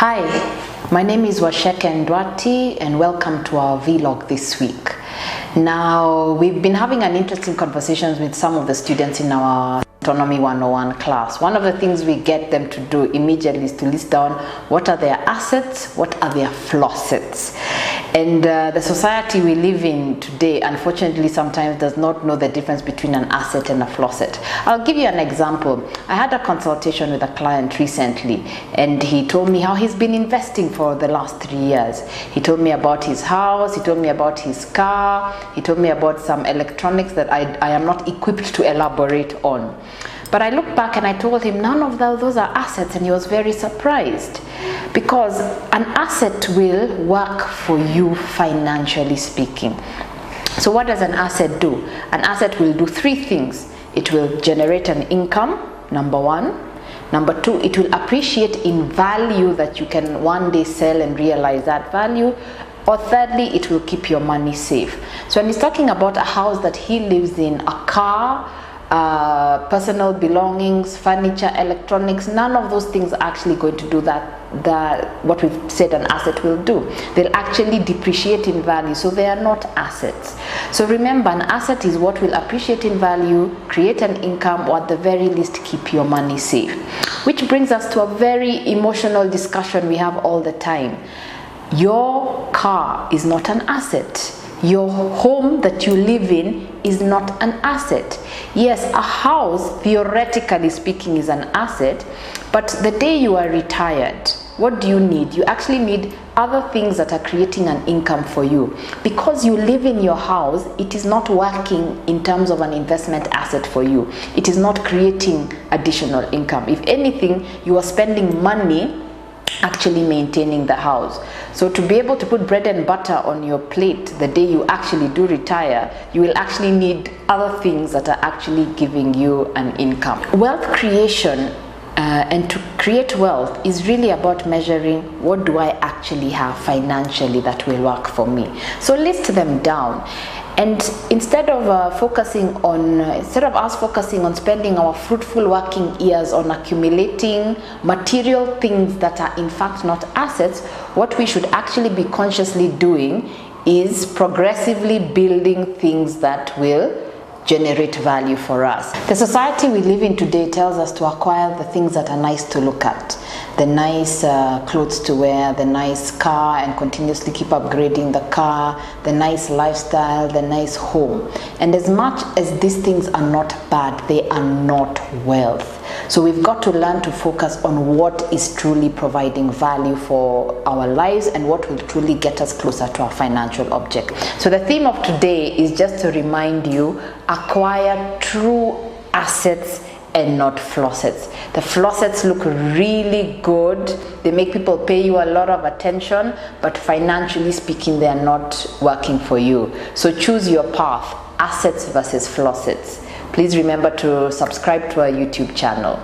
Hi, my name is Waceke Nduati and welcome to our vlog this week. Now, we've been having an interesting conversations with some of the students in our Centonomy 101 class. One of the things we get them to do immediately is to list down what are their assets, what are their flossets. And the society we live in today, unfortunately, sometimes does not know the difference between an asset and a flosset. I'll give you an example. I had a consultation with a client recently, and he told me how he's been investing for the last 3 years. He told me about his house, he told me about his car, he told me about some electronics that I am not equipped to elaborate on. But I looked back and I told him none of those are assets, and he was very surprised, because an asset will work for you financially speaking. So what does an asset do? An asset will do 3 things. It will generate an income, number 1. Number 2, it will appreciate in value that you can one day sell and realize that value. Or thirdly, it will keep your money safe. So when he's talking about a house that he lives in, a car, personal belongings, furniture, electronics, none of those things are actually going to do what we've said an asset will do. They'll actually depreciate in value, so they are not assets. So remember, an asset is what will appreciate in value, create an income, or at the very least keep your money safe. Which brings us to a very emotional discussion we have all the time. Your car is not an asset. Your home that you live in is not an asset. Yes, a house, theoretically speaking, is an asset, but the day you are retired, what do you need? You actually need other things that are creating an income for you. Because you live in your house, it is not working in terms of an investment asset for you. It is not creating additional income. If anything, you are spending money actually maintaining the house. So to be able to put bread and butter on your plate the day you actually do retire, you will actually need other things that are actually giving you an income. Wealth creation and to create wealth is really about measuring what do I actually have financially that will work for me. So list them down. And instead of us focusing on spending our fruitful working years on accumulating material things that are in fact not assets, what we should actually be consciously doing is progressively building things that will generate value for us. The society we live in today tells us to acquire the things that are nice to look at, the nice clothes to wear, the nice car, and continuously keep upgrading the car, the nice lifestyle, the nice home. And as much as these things are not bad, they are not wealth. So we've got to learn to focus on what is truly providing value for our lives and what will truly get us closer to our financial object. So the theme of today is just to remind you, acquire true assets and not flossets. The flossets look really good. They make people pay you a lot of attention, but financially speaking, they are not working for you. So choose your path, assets versus flossets. Please remember to subscribe to our YouTube channel.